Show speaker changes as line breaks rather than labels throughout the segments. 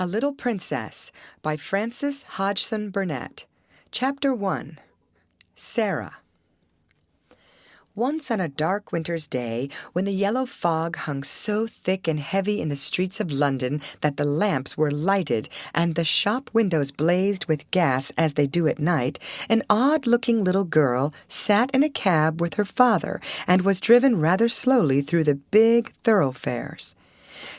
A Little Princess by Frances Hodgson Burnett. Chapter 1. Sara. Once on a dark winter's day, when the yellow fog hung so thick and heavy in the streets of London that the lamps were lighted and the shop windows blazed with gas as they do at night, an odd-looking little girl sat in a cab with her father and was driven rather slowly through the big thoroughfares.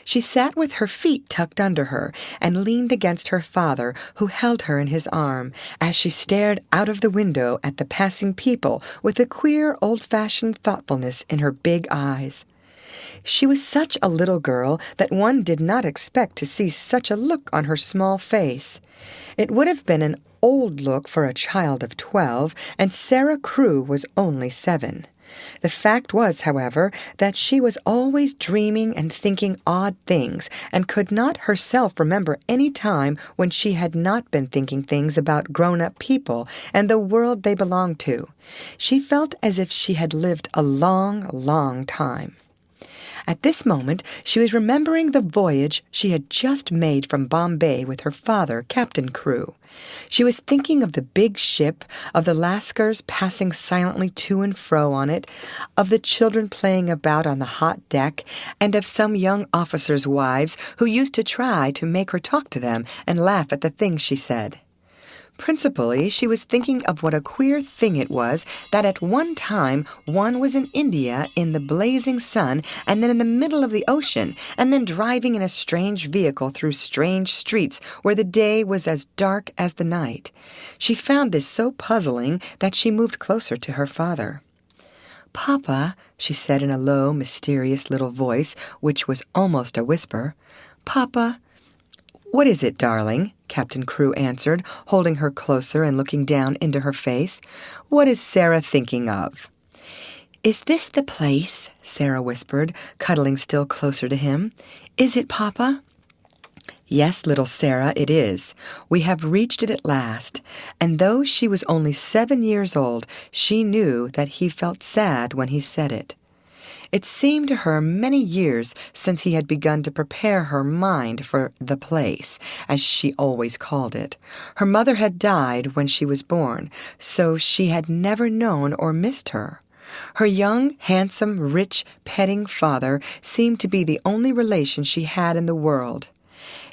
She sat with her feet tucked under her and leaned against her father, who held her in his arm, as she stared out of the window at the passing people with a queer old-fashioned thoughtfulness in her big eyes. She was such a little girl that one did not expect to see such a look on her small face. It would have been an old look for a child of 12, and Sara Crewe was only 7. The fact was, however, that she was always dreaming and thinking odd things, and could not herself remember any time when she had not been thinking things about grown-up people and the world they belonged to. She felt as if she had lived a long, long time. At this moment, she was remembering the voyage she had just made from Bombay with her father, Captain Crewe. She was thinking of the big ship, of the lascars passing silently to and fro on it, of the children playing about on the hot deck, and of some young officers' wives who used to try to make her talk to them and laugh at the things she said. Principally, she was thinking of what a queer thing it was that at one time one was in India in the blazing sun and then in the middle of the ocean and then driving in a strange vehicle through strange streets where the day was as dark as the night. She found this so puzzling that she moved closer to her father. "Papa," she said in a low, mysterious little voice, which was almost a whisper, "Papa." "What is it, darling?" Captain Crewe answered, holding her closer and looking down into her face. "What is Sara thinking of?" "Is this the place?" Sara whispered, cuddling still closer to him. "Is it, Papa?" "Yes, little Sara, it is. We have reached it at last." And though she was only 7 years old, she knew that he felt sad when he said it. It seemed to her many years since he had begun to prepare her mind for the place, as she always called it. Her mother had died when she was born, so she had never known or missed her. Her young, handsome, rich, petting father seemed to be the only relation she had in the world.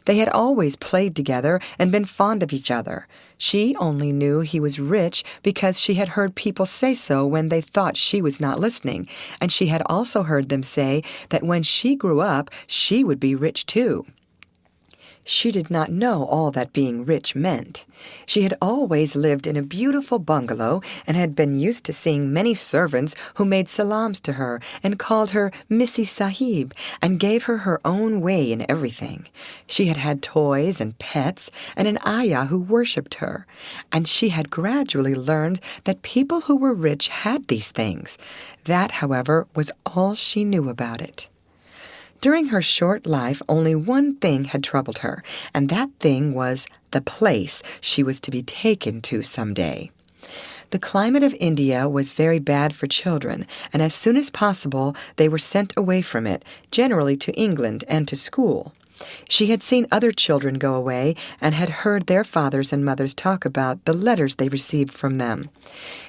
They had always played together and been fond of each other. She only knew he was rich because she had heard people say so when they thought she was not listening, and she had also heard them say that when she grew up, she would be rich too. She did not know all that being rich meant. She had always lived in a beautiful bungalow and had been used to seeing many servants who made salams to her and called her Missy Sahib and gave her her own way in everything. She had had toys and pets and an ayah who worshipped her, and she had gradually learned that people who were rich had these things. That, however, was all she knew about it. During her short life, only one thing had troubled her, and that thing was the place she was to be taken to someday. The climate of India was very bad for children, and as soon as possible they were sent away from it, generally to England and to school. She had seen other children go away and had heard their fathers and mothers talk about the letters they received from them.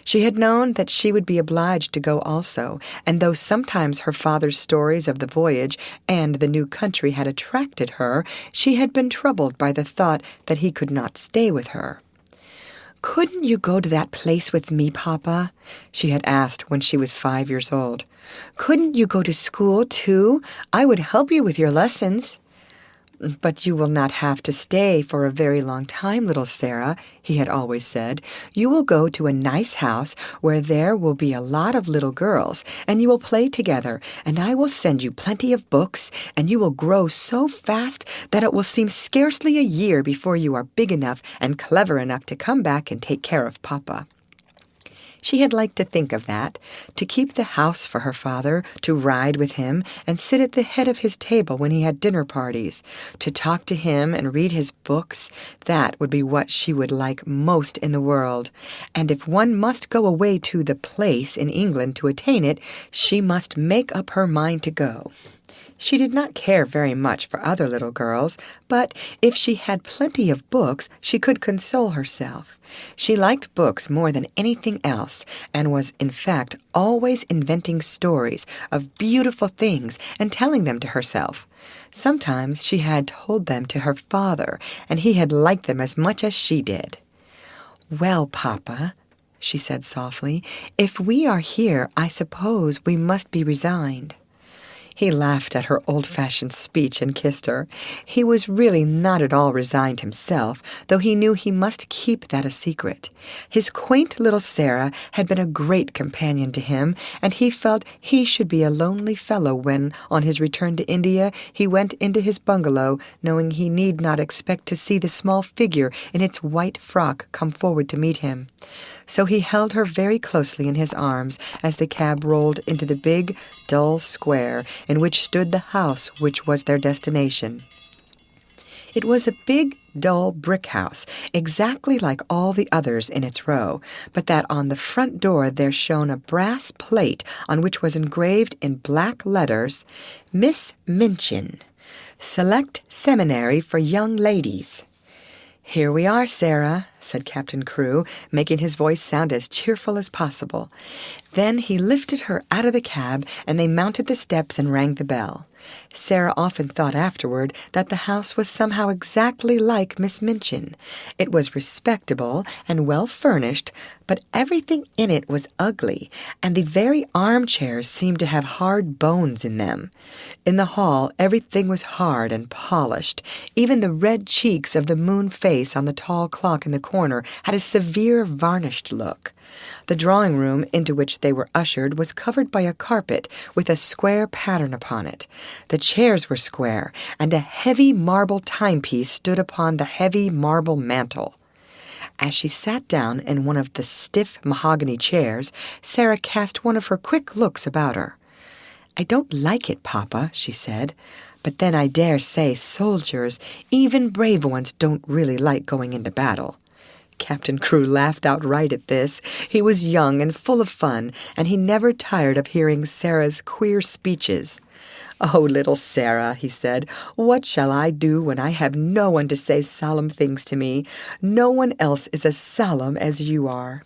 She had known that she would be obliged to go also, and though sometimes her father's stories of the voyage and the new country had attracted her, she had been troubled by the thought that he could not stay with her. "Couldn't you go to that place with me, Papa?" she had asked when she was 5 years old. "Couldn't you go to school, too? I would help you with your lessons." "But you will not have to stay for a very long time, little Sara," he had always said. "You will go to a nice house where there will be a lot of little girls, and you will play together, and I will send you plenty of books, and you will grow so fast that it will seem scarcely a year before you are big enough and clever enough to come back and take care of Papa." She had liked to think of that, to keep the house for her father, to ride with him and sit at the head of his table when he had dinner parties, to talk to him and read his books. That would be what she would like most in the world. And if one must go away to the place in England to attain it, she must make up her mind to go. She did not care very much for other little girls, but if she had plenty of books, she could console herself. She liked books more than anything else, and was, in fact, always inventing stories of beautiful things and telling them to herself. Sometimes she had told them to her father, and he had liked them as much as she did. "Well, Papa," she said softly, "if we are here, I suppose we must be resigned." He laughed at her old-fashioned speech and kissed her. He was really not at all resigned himself, though he knew he must keep that a secret. His quaint little Sara had been a great companion to him, and he felt he should be a lonely fellow when, on his return to India, he went into his bungalow, knowing he need not expect to see the small figure in its white frock come forward to meet him. So he held her very closely in his arms as the cab rolled into the big, dull square in which stood the house which was their destination. It was a big, dull brick house, exactly like all the others in its row, but that on the front door there shone a brass plate on which was engraved in black letters, "Miss Minchin, Select Seminary for Young Ladies." "Here we are, Sara," said Captain Crewe, making his voice sound as cheerful as possible. Then he lifted her out of the cab, and they mounted the steps and rang the bell. Sara often thought afterward that the house was somehow exactly like Miss Minchin. It was respectable and well furnished, but everything in it was ugly, and the very armchairs seemed to have hard bones in them. In the hall everything was hard and polished. Even the red cheeks of the moon face on the tall clock in the corner had a severe varnished look. The drawing-room into which they were ushered was covered by a carpet with a square pattern upon it. The chairs were square, and a heavy marble timepiece stood upon the heavy marble mantel. As she sat down in one of the stiff mahogany chairs, Sara cast one of her quick looks about her. "I don't like it, Papa," she said, "but then I dare say soldiers, even brave ones, don't really like going into battle." Captain Crewe laughed outright at this. He was young and full of fun, and he never tired of hearing Sara's queer speeches. "Oh, little Sara," he said, "what shall I do when I have no one to say solemn things to me? No one else is as solemn as you are."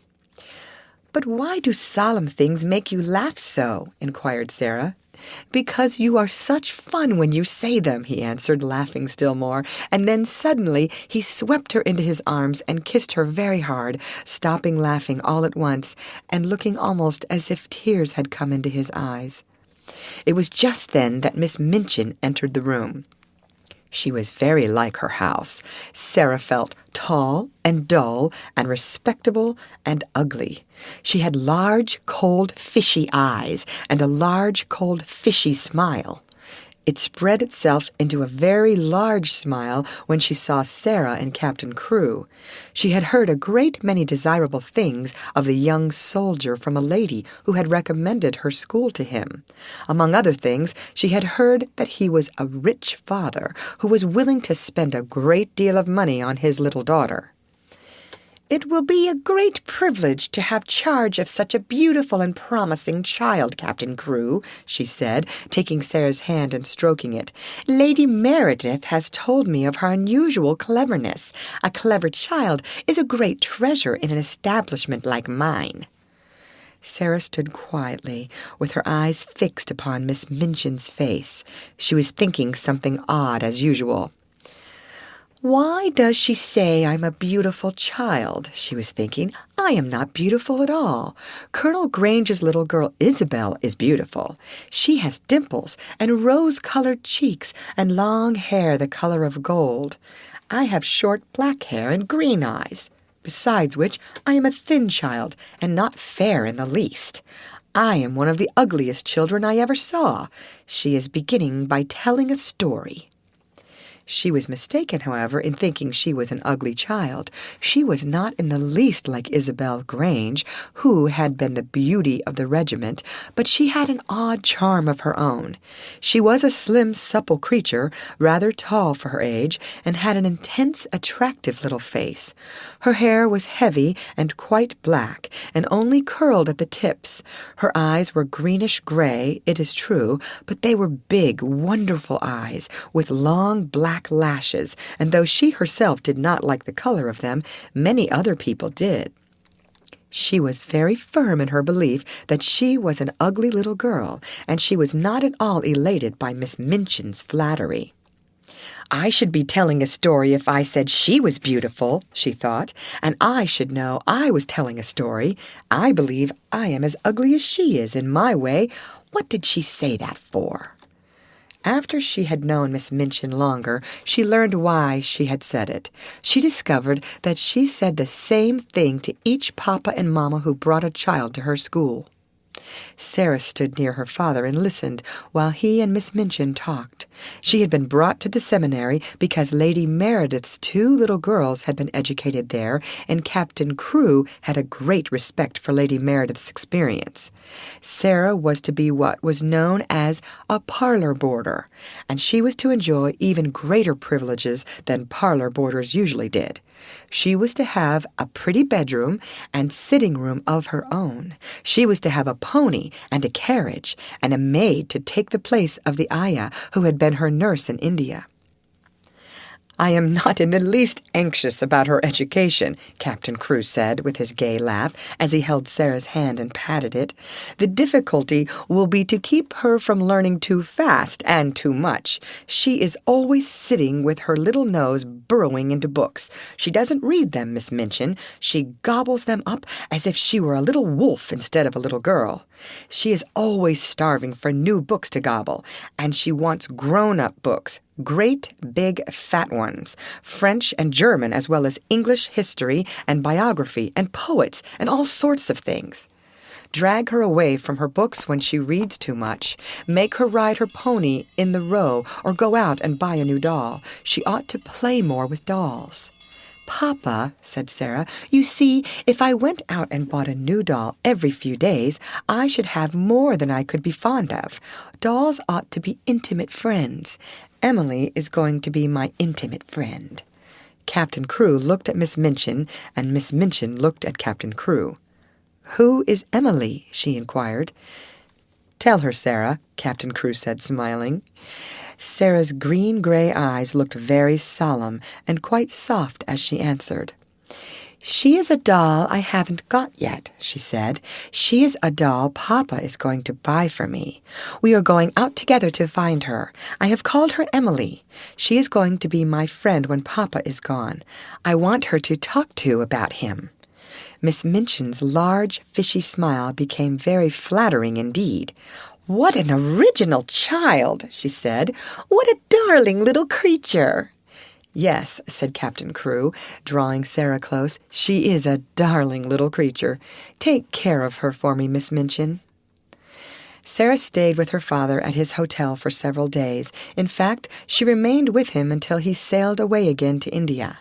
"But why do solemn things make you laugh so?" inquired Sara. "Because you are such fun when you say them," he answered, laughing still more, and then suddenly he swept her into his arms and kissed her very hard, stopping laughing all at once, and looking almost as if tears had come into his eyes. It was just then that Miss Minchin entered the room. She was very like her house. Sara felt tall and dull and respectable and ugly. She had large, cold, fishy eyes and a large, cold, fishy smile. It spread itself into a very large smile when she saw Sara and Captain Crewe. She had heard a great many desirable things of the young soldier from a lady who had recommended her school to him. Among other things, she had heard that he was a rich father who was willing to spend a great deal of money on his little daughter. "It will be a great privilege to have charge of such a beautiful and promising child, Captain Crewe," she said, taking Sara's hand and stroking it. "Lady Meredith has told me of her unusual cleverness. A clever child is a great treasure in an establishment like mine." Sara stood quietly, with her eyes fixed upon Miss Minchin's face. She was thinking something odd as usual. "Why does she say I'm a beautiful child?" she was thinking. "I am not beautiful at all. Colonel Grange's little girl Isabel is beautiful. She has dimples and rose-colored cheeks and long hair the color of gold. I have short black hair and green eyes. Besides which, I am a thin child and not fair in the least. I am one of the ugliest children I ever saw." She is beginning by telling a story. She was mistaken, however, in thinking she was an ugly child. She was not in the least like Isabel Grange, who had been the beauty of the regiment, but she had an odd charm of her own. She was a slim, supple creature, rather tall for her age, and had an intense, attractive little face. Her hair was heavy and quite black, and only curled at the tips. Her eyes were greenish-gray, it is true, but they were big, wonderful eyes, with long black lashes, and though she herself did not like the color of them, many other people did. She was very firm in her belief that she was an ugly little girl, and she was not at all elated by Miss Minchin's flattery. "I should be telling a story if I said she was beautiful," she thought, "and I should know I was telling a story. I believe I am as ugly as she is in my way. What did she say that for?" After she had known Miss Minchin longer, she learned why she had said it. She discovered that she said the same thing to each papa and mamma who brought a child to her school. Sara stood near her father and listened while he and Miss Minchin talked. She had been brought to the seminary because Lady Meredith's 2 little girls had been educated there, and Captain Crewe had a great respect for Lady Meredith's experience. Sara was to be what was known as a parlor boarder, and she was to enjoy even greater privileges than parlor boarders usually did. She was to have a pretty bedroom and sitting room of her own. She was to have a pony and a carriage, and a maid to take the place of the ayah who had been her nurse in India. "I am not in the least anxious about her education," Captain Crewe said with his gay laugh as he held Sara's hand and patted it. "The difficulty will be to keep her from learning too fast and too much. She is always sitting with her little nose burrowing into books. She doesn't read them, Miss Minchin. She gobbles them up as if she were a little wolf instead of a little girl. She is always starving for new books to gobble, and she wants grown-up books. Great, big, fat ones, French and German, as well as English history and biography and poets and all sorts of things. Drag her away from her books when she reads too much. Make her ride her pony in the Row or go out and buy a new doll. She ought to play more with dolls." "Papa," said Sara, "you see, if I went out and bought a new doll every few days, I should have more than I could be fond of. Dolls ought to be intimate friends. Emily is going to be my intimate friend." Captain Crewe looked at Miss Minchin, and Miss Minchin looked at Captain Crewe. "Who is Emily?" she inquired. "Tell her, Sara," Captain Crewe said, smiling. Sara's green-gray eyes looked very solemn and quite soft as she answered. "She is a doll I haven't got yet," she said. "She is a doll Papa is going to buy for me. We are going out together to find her. I have called her Emily. She is going to be my friend when Papa is gone. I want her to talk to about him." Miss Minchin's large, fishy smile became very flattering indeed. "What an original child!" she said. "What a darling little creature!" "Yes," said Captain Crewe, drawing Sara close, "she is a darling little creature. Take care of her for me, Miss Minchin." Sara stayed with her father at his hotel for several days. In fact, she remained with him until he sailed away again to India.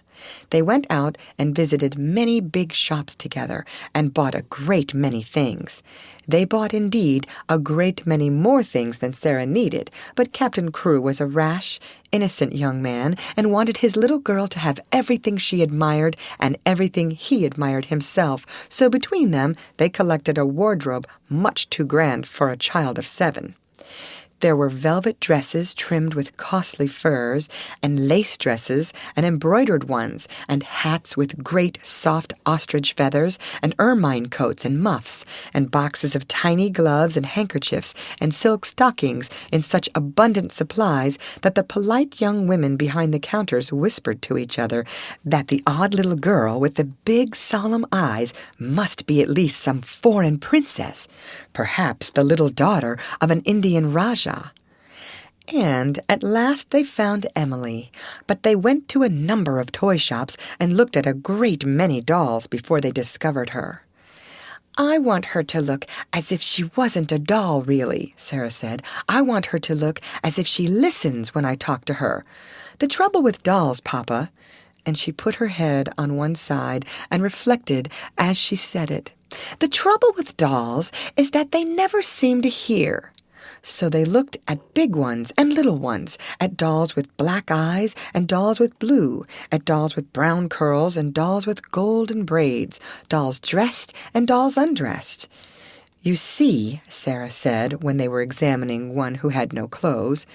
They went out and visited many big shops together and bought a great many things. They bought, indeed, a great many more things than Sara needed, but Captain Crewe was a rash, innocent young man and wanted his little girl to have everything she admired and everything he admired himself, so between them they collected a wardrobe much too grand for a child of 7. There were velvet dresses trimmed with costly furs, and lace dresses, and embroidered ones, and hats with great soft ostrich feathers, and ermine coats and muffs, and boxes of tiny gloves and handkerchiefs, and silk stockings in such abundant supplies that the polite young women behind the counters whispered to each other that the odd little girl with the big solemn eyes must be at least some foreign princess, perhaps the little daughter of an Indian Rajah. And at last they found Emily, but they went to a number of toy shops and looked at a great many dolls before they discovered her. "I want her to look as if she wasn't a doll, really," Sara said. "I want her to look as if she listens when I talk to her. "The trouble with dolls, Papa," and she put her head on one side and reflected as she said it. "The trouble with dolls is that they never seem to hear." So they looked at big ones and little ones, at dolls with black eyes and dolls with blue, at dolls with brown curls and dolls with golden braids, dolls dressed and dolls undressed. "You see," Sara said when they were examining one who had no clothes,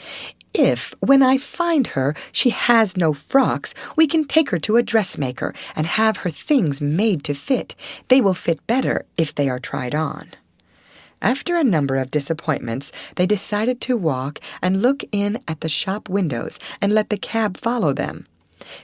"if, when I find her, she has no frocks, we can take her to a dressmaker and have her things made to fit. They will fit better if they are tried on." After a number of disappointments, they decided to walk and look in at the shop windows and let the cab follow them.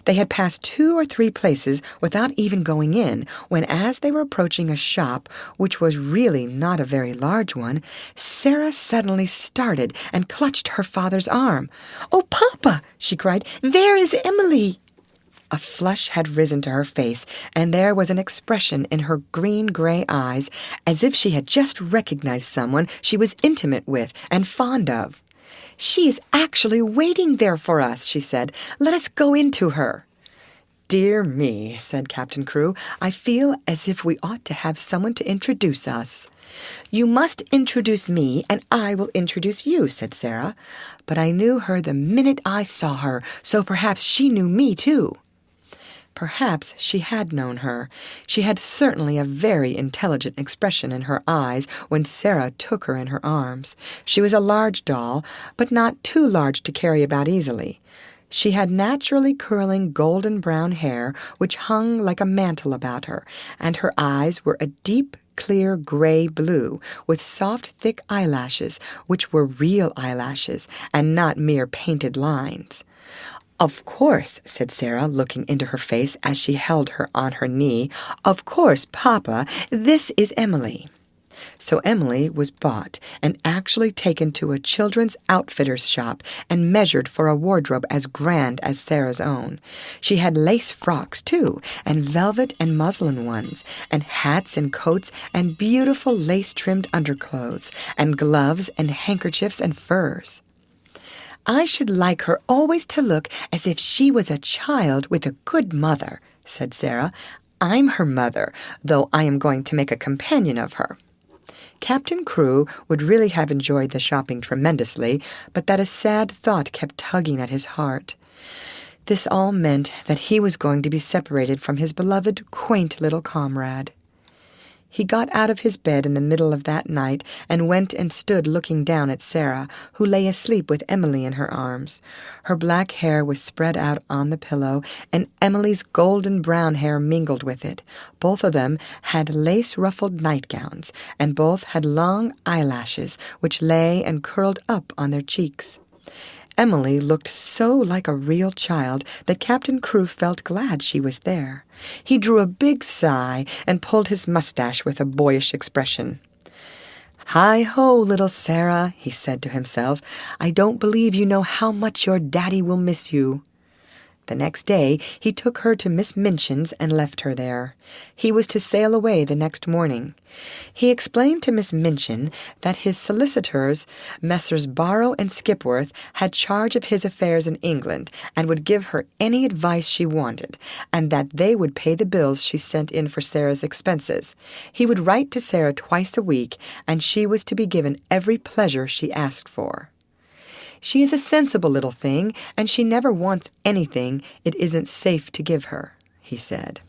They had passed 2 or 3 places without even going in, when as they were approaching a shop, which was really not a very large one, Sara suddenly started and clutched her father's arm. "Oh, Papa!" she cried, "there is Emily!" A flush had risen to her face, and there was an expression in her green-gray eyes as if she had just recognized someone she was intimate with and fond of. "She is actually waiting there for us," she said. "Let us go into her." "Dear me," said Captain Crewe, "I feel as if we ought to have someone to introduce us." "You must introduce me, and I will introduce you," said Sara. "But I knew her the minute I saw her, so perhaps she knew me too." Perhaps she had known her. She had certainly a very intelligent expression in her eyes when Sara took her in her arms. She was a large doll, but not too large to carry about easily. She had naturally curling golden-brown hair which hung like a mantle about her, and her eyes were a deep, clear gray blue, with soft, thick eyelashes, which were real eyelashes and not mere painted lines. "Of course," said Sara, looking into her face as she held her on her knee, "of course, Papa, this is Emily." So Emily was bought and actually taken to a children's outfitter's shop and measured for a wardrobe as grand as Sara's own. She had lace frocks, too, and velvet and muslin ones, and hats and coats and beautiful lace-trimmed underclothes, and gloves and handkerchiefs and furs. "I should like her always to look as if she was a child with a good mother," said Sara. "I'm her mother, though I am going to make a companion of her." Captain Crewe would really have enjoyed the shopping tremendously, but that a sad thought kept tugging at his heart. This all meant that he was going to be separated from his beloved, quaint little comrade. He got out of his bed in the middle of that night and went and stood looking down at Sara, who lay asleep with Emily in her arms. Her black hair was spread out on the pillow, and Emily's golden-brown hair mingled with it. Both of them had lace-ruffled nightgowns, and both had long eyelashes, which lay and curled up on their cheeks. Emily looked so like a real child that Captain Crewe felt glad she was there. He drew a big sigh and pulled his mustache with a boyish expression. "Hi-ho, little Sara," he said to himself. "I don't believe you know how much your daddy will miss you." The next day he took her to Miss Minchin's and left her there. He was to sail away the next morning. He explained to Miss Minchin that his solicitors, Messrs. Barrow and Skipworth, had charge of his affairs in England and would give her any advice she wanted, and that they would pay the bills she sent in for Sara's expenses. He would write to Sara twice a week, and she was to be given every pleasure she asked for. "She is a sensible little thing, and she never wants anything it isn't safe to give her," he said.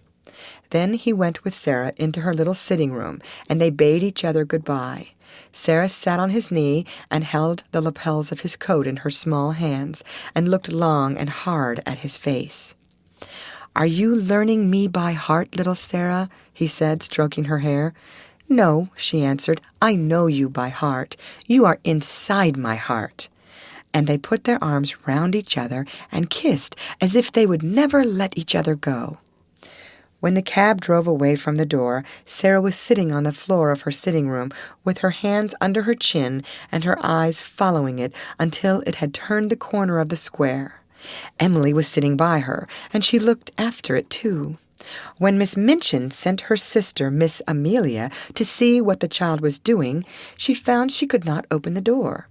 Then he went with Sara into her little sitting-room, and they bade each other good-bye. Sara sat on his knee and held the lapels of his coat in her small hands, and looked long and hard at his face. "Are you learning me by heart, little Sara?" he said, stroking her hair. "No," she answered. "I know you by heart. You are inside my heart." And they put their arms round each other and kissed as if they would never let each other go. When the cab drove away from the door, Sara was sitting on the floor of her sitting-room with her hands under her chin and her eyes following it until it had turned the corner of the square. Emily was sitting by her, and she looked after it too. When Miss Minchin sent her sister, Miss Amelia, to see what the child was doing, she found she could not open the door.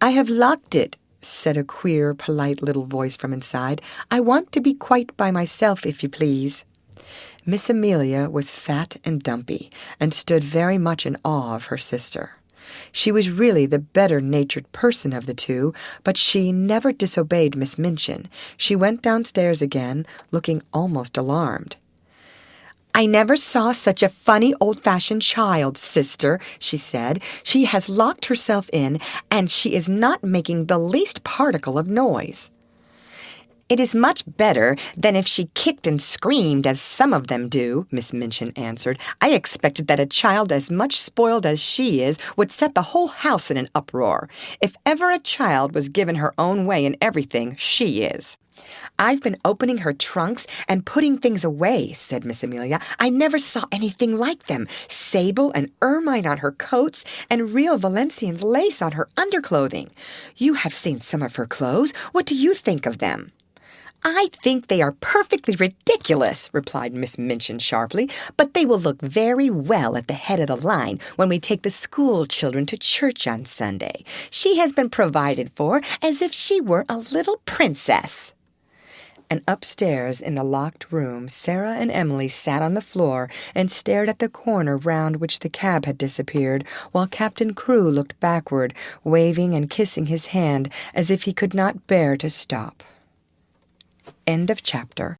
"I have locked it," said a queer, polite little voice from inside. "I want to be quite by myself, if you please." Miss Amelia was fat and dumpy, and stood very much in awe of her sister. She was really the better-natured person of the two, but she never disobeyed Miss Minchin. She went downstairs again, looking almost alarmed. "I never saw such a funny old-fashioned child, sister," she said. "She has locked herself in, and she is not making the least particle of noise." "It is much better than if she kicked and screamed, as some of them do," Miss Minchin answered. "I expected that a child as much spoiled as she is would set the whole house in an uproar. If ever a child was given her own way in everything, she is." "I've been opening her trunks and putting things away," said Miss Amelia. "I never saw anything like them. Sable and ermine on her coats, and real Valenciennes lace on her underclothing. You have seen some of her clothes. What do you think of them?" "I think they are perfectly ridiculous," replied Miss Minchin sharply, "but they will look very well at the head of the line when we take the school children to church on Sunday. She has been provided for as if she were a little princess." And upstairs in the locked room, Sara and Emily sat on the floor and stared at the corner round which the cab had disappeared, while Captain Crewe looked backward, waving and kissing his hand as if he could not bear to stop. End of chapter.